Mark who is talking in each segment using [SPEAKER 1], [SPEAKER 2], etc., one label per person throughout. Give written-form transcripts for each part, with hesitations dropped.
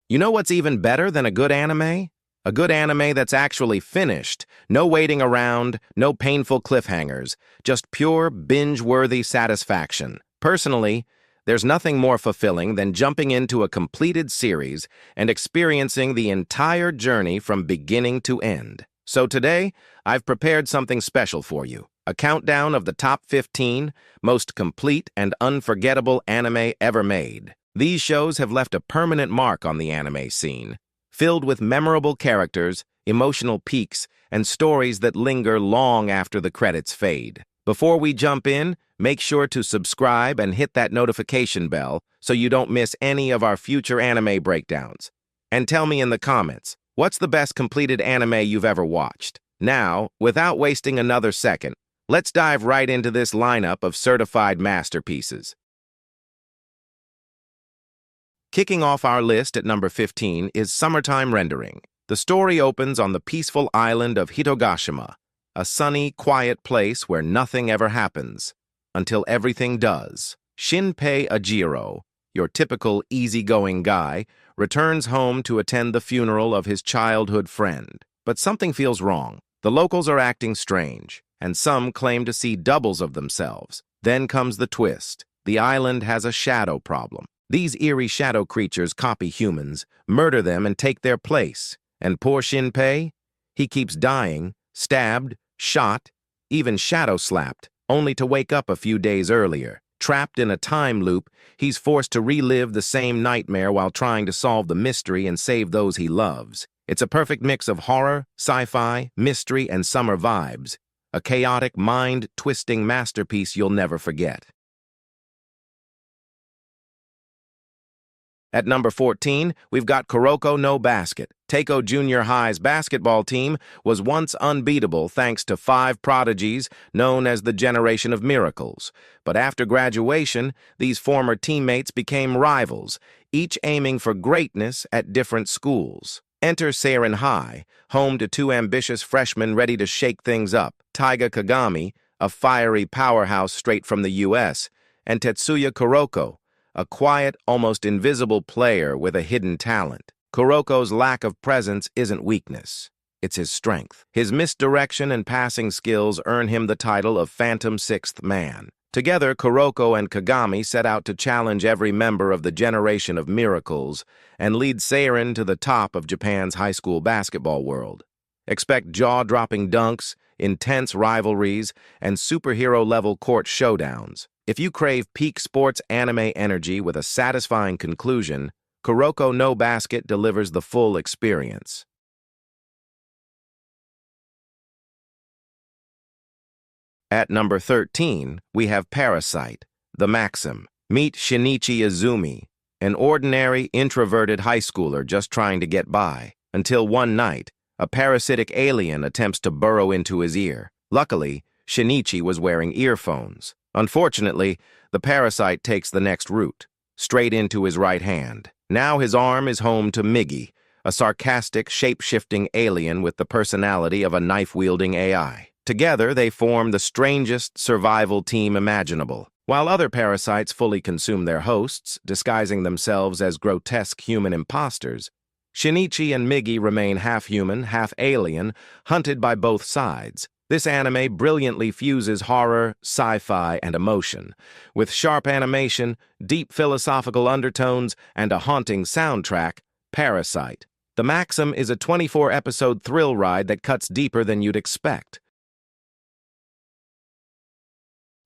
[SPEAKER 1] You know what's even better than a good anime? A good anime that's actually finished. No waiting around, no painful cliffhangers, just pure binge-worthy satisfaction. Personally, there's nothing more fulfilling than jumping into a completed series and experiencing the entire journey from beginning to end. So today, I've prepared something special for you. A countdown of the top 15 most complete and unforgettable anime ever made. These shows have left a permanent mark on the anime scene, filled with memorable characters, emotional peaks, and stories that linger long after the credits fade. Before we jump in, make sure to subscribe and hit that notification bell so you don't miss any of our future anime breakdowns. And tell me in the comments, what's the best completed anime you've ever watched? Now, without wasting another second, let's dive right into this lineup of certified masterpieces. Kicking off our list at number 15 is Summertime Rendering. The story opens on the peaceful island of Hitogashima, a sunny, quiet place where nothing ever happens, until everything does. Shinpei Ajiro, your typical easygoing guy, returns home to attend the funeral of his childhood friend. But something feels wrong. The locals are acting strange, and some claim to see doubles of themselves. Then comes the twist. The island has a shadow problem. These eerie shadow creatures copy humans, murder them, and take their place. And poor Shinpei? He keeps dying, stabbed, shot, even shadow-slapped, only to wake up a few days earlier. Trapped in a time loop, he's forced to relive the same nightmare while trying to solve the mystery and save those he loves. It's a perfect mix of horror, sci-fi, mystery, and summer vibes. A chaotic, mind-twisting masterpiece you'll never forget. At number 14, we've got Kuroko no Basket. Teiko Junior High's basketball team was once unbeatable thanks to 5 prodigies known as the Generation of Miracles. But after graduation, these former teammates became rivals, each aiming for greatness at different schools. Enter Seirin High, home to 2 ambitious freshmen ready to shake things up. Taiga Kagami, a fiery powerhouse straight from the US, and Tetsuya Kuroko, a quiet, almost invisible player with a hidden talent. Kuroko's lack of presence isn't weakness. It's his strength. His misdirection and passing skills earn him the title of Phantom Sixth Man. Together, Kuroko and Kagami set out to challenge every member of the Generation of Miracles and lead Seirin to the top of Japan's high school basketball world. Expect jaw-dropping dunks, intense rivalries, and superhero-level court showdowns. If you crave peak sports anime energy with a satisfying conclusion, Kuroko no Basket delivers the full experience. At number 13, we have Parasite, The Maxim. Meet Shinichi Izumi, an ordinary, introverted high schooler just trying to get by, until one night, a parasitic alien attempts to burrow into his ear. Luckily, Shinichi was wearing earphones. Unfortunately, the parasite takes the next route, straight into his right hand. Now his arm is home to Miggy, a sarcastic, shape-shifting alien with the personality of a knife-wielding AI. Together, they form the strangest survival team imaginable. While other parasites fully consume their hosts, disguising themselves as grotesque human imposters, Shinichi and Miggy remain half-human, half-alien, hunted by both sides. This anime brilliantly fuses horror, sci-fi, and emotion, with sharp animation, deep philosophical undertones, and a haunting soundtrack. Parasite. The Maxim is a 24-episode thrill ride that cuts deeper than you'd expect.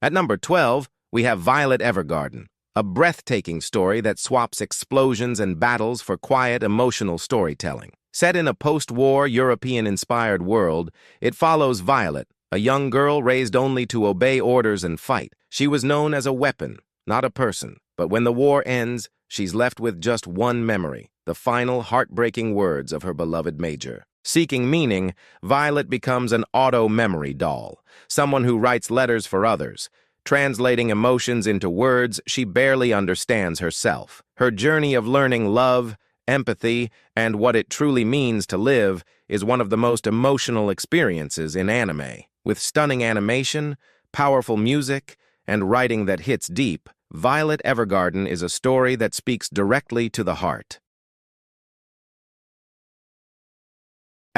[SPEAKER 1] At number 12, we have Violet Evergarden, a breathtaking story that swaps explosions and battles for quiet, emotional storytelling. Set in a post-war, European-inspired world, it follows Violet, a young girl raised only to obey orders and fight. She was known as a weapon, not a person. But when the war ends, she's left with just one memory, the final heartbreaking words of her beloved major. Seeking meaning, Violet becomes an auto-memory doll, someone who writes letters for others, translating emotions into words she barely understands herself. Her journey of learning love, empathy, and what it truly means to live is one of the most emotional experiences in anime. With stunning animation, powerful music, and writing that hits deep, Violet Evergarden is a story that speaks directly to the heart.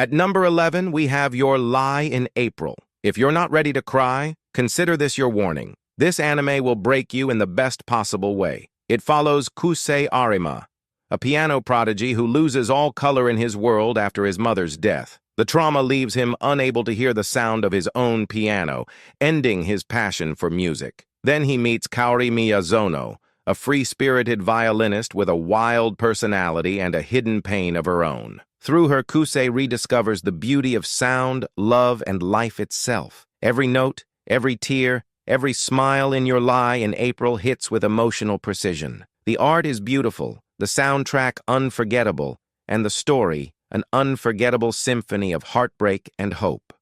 [SPEAKER 1] At number 11, we have Your Lie in April. If you're not ready to cry, consider this your warning. This anime will break you in the best possible way. It follows Kusei Arima, a piano prodigy who loses all color in his world after his mother's death. The trauma leaves him unable to hear the sound of his own piano, ending his passion for music. Then he meets Kaori Miyazono, a free-spirited violinist with a wild personality and a hidden pain of her own. Through her, Kusei rediscovers the beauty of sound, love, and life itself. Every note, every tear, every smile in Your Lie in April hits with emotional precision. The art is beautiful, the soundtrack unforgettable, and the story an unforgettable symphony of heartbreak and hope.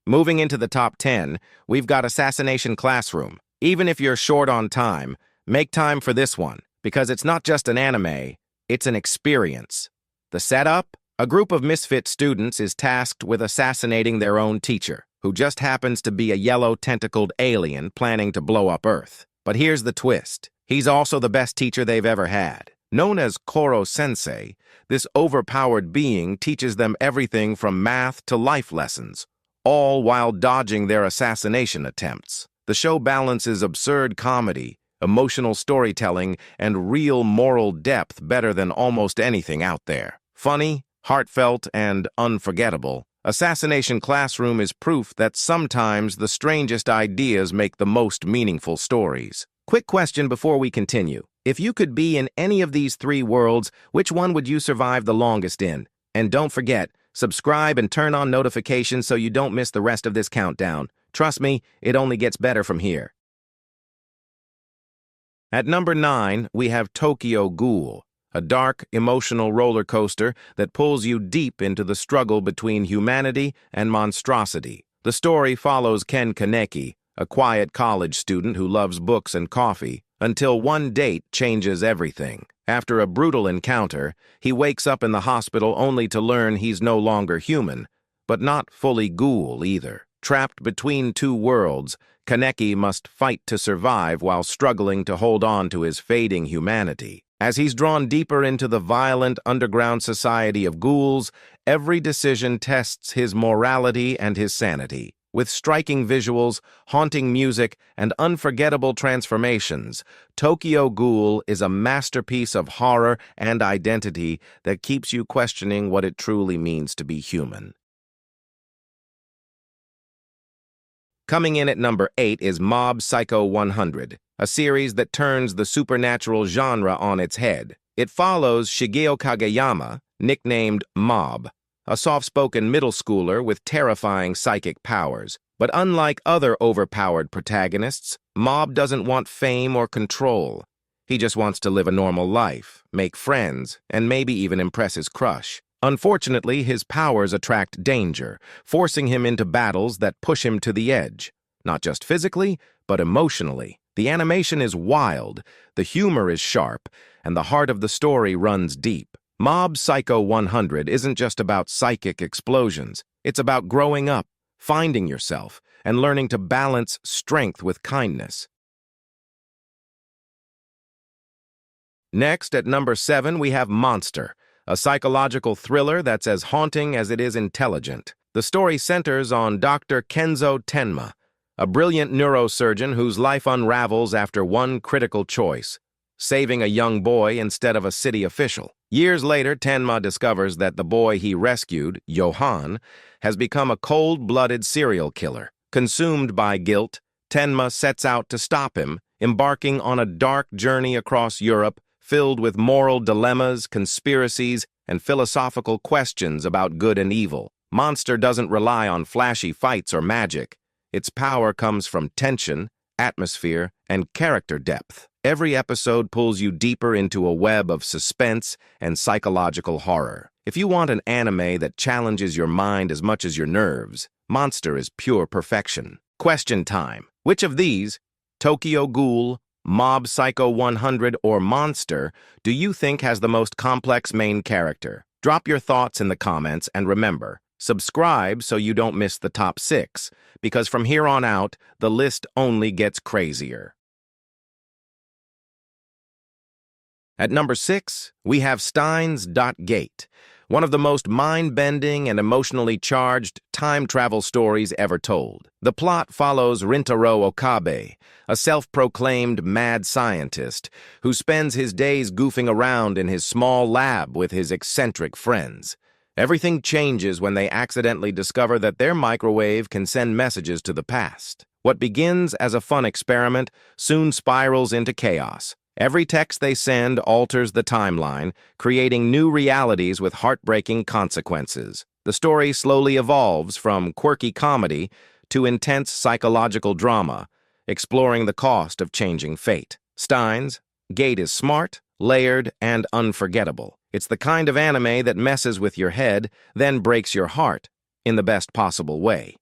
[SPEAKER 1] Moving into the top 10, we've got Assassination Classroom. Even if you're short on time, make time for this one, because it's not just an anime, it's an experience. The setup? A group of misfit students is tasked with assassinating their own teacher, who just happens to be a yellow-tentacled alien planning to blow up Earth. But here's the twist. He's also the best teacher they've ever had. Known as Koro-sensei, this overpowered being teaches them everything from math to life lessons, all while dodging their assassination attempts. The show balances absurd comedy, emotional storytelling, and real moral depth better than almost anything out there. Funny, heartfelt, and unforgettable, Assassination Classroom is proof that sometimes the strangest ideas make the most meaningful stories. Quick question before we continue. If you could be in any of these three worlds, which one would you survive the longest in? And don't forget, subscribe and turn on notifications so you don't miss the rest of this countdown. Trust me, it only gets better from here. At number 9, we have Tokyo Ghoul, a dark, emotional roller coaster that pulls you deep into the struggle between humanity and monstrosity. The story follows Ken Kaneki, a quiet college student who loves books and coffee, until one date changes everything. After a brutal encounter, he wakes up in the hospital only to learn he's no longer human, but not fully ghoul either. Trapped between two worlds, Kaneki must fight to survive while struggling to hold on to his fading humanity. As he's drawn deeper into the violent underground society of ghouls, every decision tests his morality and his sanity. With striking visuals, haunting music, and unforgettable transformations, Tokyo Ghoul is a masterpiece of horror and identity that keeps you questioning what it truly means to be human. Coming in at number 8 is Mob Psycho 100, a series that turns the supernatural genre on its head. It follows Shigeo Kageyama, nicknamed Mob, a soft-spoken middle schooler with terrifying psychic powers. But unlike other overpowered protagonists, Mob doesn't want fame or control. He just wants to live a normal life, make friends, and maybe even impress his crush. Unfortunately, his powers attract danger, forcing him into battles that push him to the edge. Not just physically, but emotionally. The animation is wild, the humor is sharp, and the heart of the story runs deep. Mob Psycho 100 isn't just about psychic explosions. It's about growing up, finding yourself, and learning to balance strength with kindness. Next, at number 7, we have Monster, a psychological thriller that's as haunting as it is intelligent. The story centers on Dr. Kenzo Tenma, a brilliant neurosurgeon whose life unravels after one critical choice: saving a young boy instead of a city official. Years later, Tenma discovers that the boy he rescued, Johan, has become a cold-blooded serial killer. Consumed by guilt, Tenma sets out to stop him, embarking on a dark journey across Europe filled with moral dilemmas, conspiracies, and philosophical questions about good and evil. Monster doesn't rely on flashy fights or magic. Its power comes from tension, atmosphere, and character depth. Every episode pulls you deeper into a web of suspense and psychological horror. If you want an anime that challenges your mind as much as your nerves, Monster is pure perfection. Question time. Which of these, Tokyo Ghoul, Mob Psycho 100, or Monster, do you think has the most complex main character? Drop your thoughts in the comments, and remember, subscribe so you don't miss the top 6, because from here on out, the list only gets crazier. At number 6, we have Steins Gate, one of the most mind-bending and emotionally charged time travel stories ever told. The plot follows Rintaro Okabe, a self-proclaimed mad scientist who spends his days goofing around in his small lab with his eccentric friends. Everything changes when they accidentally discover that their microwave can send messages to the past. What begins as a fun experiment soon spirals into chaos. Every text they send alters the timeline, creating new realities with heartbreaking consequences. The story slowly evolves from quirky comedy to intense psychological drama, exploring the cost of changing fate. Steins Gate is smart, layered, and unforgettable. It's the kind of anime that messes with your head, then breaks your heart in the best possible way.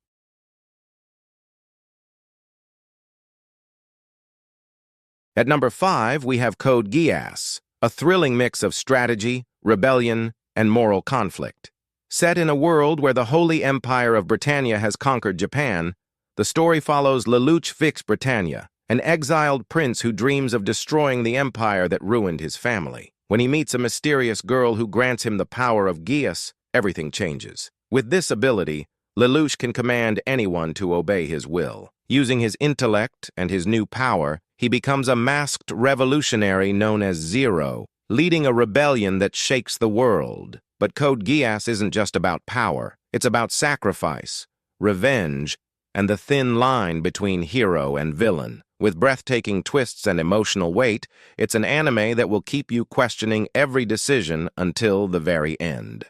[SPEAKER 1] At number 5, we have Code Geass, a thrilling mix of strategy, rebellion, and moral conflict. Set in a world where the Holy Empire of Britannia has conquered Japan, the story follows Lelouch Vix Britannia, an exiled prince who dreams of destroying the empire that ruined his family. When he meets a mysterious girl who grants him the power of Geass, everything changes. With this ability, Lelouch can command anyone to obey his will. Using his intellect and his new power, he becomes a masked revolutionary known as Zero, leading a rebellion that shakes the world. But Code Geass isn't just about power. It's about sacrifice, revenge, and the thin line between hero and villain. With breathtaking twists and emotional weight, it's an anime that will keep you questioning every decision until the very end.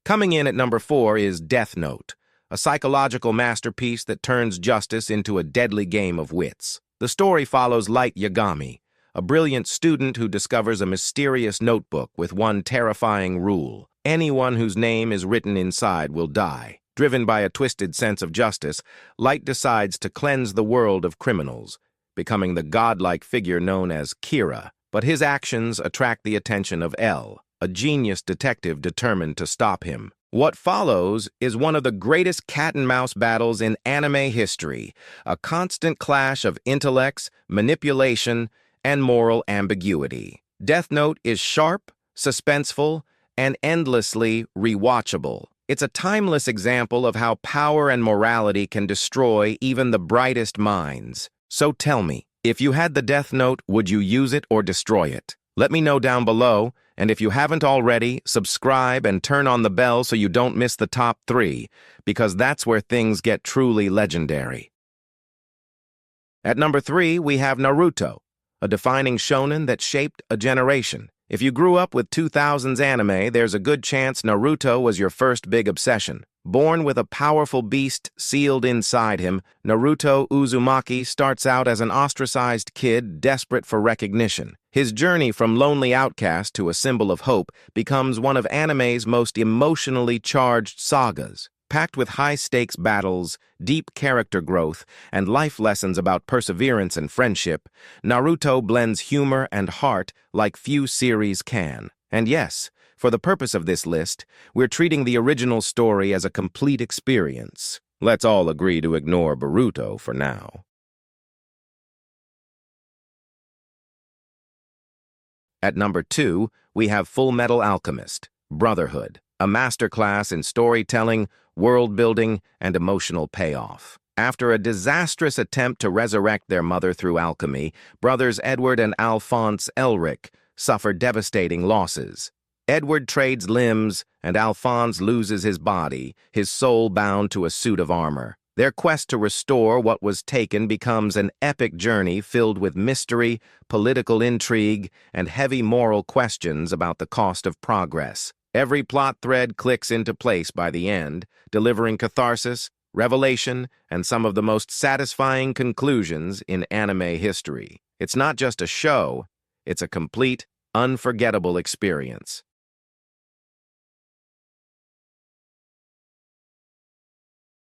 [SPEAKER 1] Coming in at number 4 is Death Note, a psychological masterpiece that turns justice into a deadly game of wits. The story follows Light Yagami, a brilliant student who discovers a mysterious notebook with one terrifying rule: anyone whose name is written inside will die. Driven by a twisted sense of justice, Light decides to cleanse the world of criminals, becoming the godlike figure known as Kira. But his actions attract the attention of L, a genius detective determined to stop him. What follows is one of the greatest cat-and-mouse battles in anime history, a constant clash of intellects, manipulation, and moral ambiguity. Death Note is sharp, suspenseful, and endlessly rewatchable. It's a timeless example of how power and morality can destroy even the brightest minds. So tell me, if you had the Death Note, would you use it or destroy it? Let me know down below, and if you haven't already, subscribe and turn on the bell so you don't miss the top 3, because that's where things get truly legendary. At number 3, we have Naruto, a defining shonen that shaped a generation. If you grew up with 2000s anime, there's a good chance Naruto was your first big obsession. Born with a powerful beast sealed inside him, Naruto Uzumaki starts out as an ostracized kid desperate for recognition. His journey from lonely outcast to a symbol of hope becomes one of anime's most emotionally charged sagas. Packed with high-stakes battles, deep character growth, and life lessons about perseverance and friendship, Naruto blends humor and heart like few series can. And yes, for the purpose of this list, we're treating the original story as a complete experience. Let's all agree to ignore Boruto for now. At number 2, we have Fullmetal Alchemist, Brotherhood, a masterclass in storytelling, world-building, and emotional payoff. After a disastrous attempt to resurrect their mother through alchemy, brothers Edward and Alphonse Elric suffer devastating losses. Edward trades limbs, and Alphonse loses his body, his soul bound to a suit of armor. Their quest to restore what was taken becomes an epic journey filled with mystery, political intrigue, and heavy moral questions about the cost of progress. Every plot thread clicks into place by the end, delivering catharsis, revelation, and some of the most satisfying conclusions in anime history. It's not just a show, it's a complete, unforgettable experience.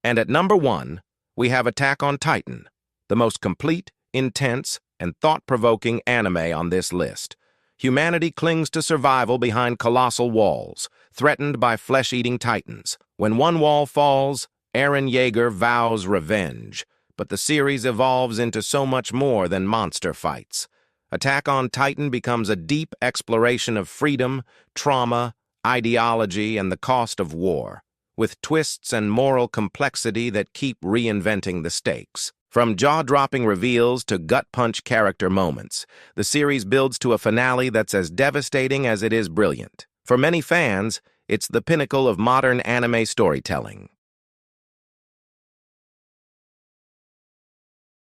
[SPEAKER 1] And at number 1, we have Attack on Titan, the most complete, intense, and thought-provoking anime on this list. Humanity clings to survival behind colossal walls, threatened by flesh-eating titans. When one wall falls, Eren Yeager vows revenge, but the series evolves into so much more than monster fights. Attack on Titan becomes a deep exploration of freedom, trauma, ideology, and the cost of war, with twists and moral complexity that keep reinventing the stakes. From jaw-dropping reveals to gut-punch character moments, the series builds to a finale that's as devastating as it is brilliant. For many fans, it's the pinnacle of modern anime storytelling.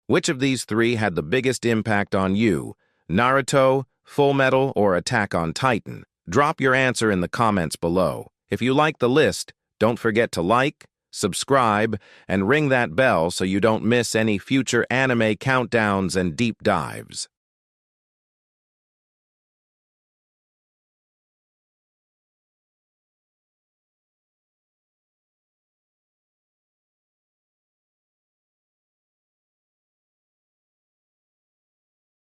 [SPEAKER 1] Which of these three had the biggest impact on you? Naruto, Fullmetal, or Attack on Titan? Drop your answer in the comments below. If you like the list, don't forget to like, subscribe, and ring that bell so you don't miss any future anime countdowns and deep dives.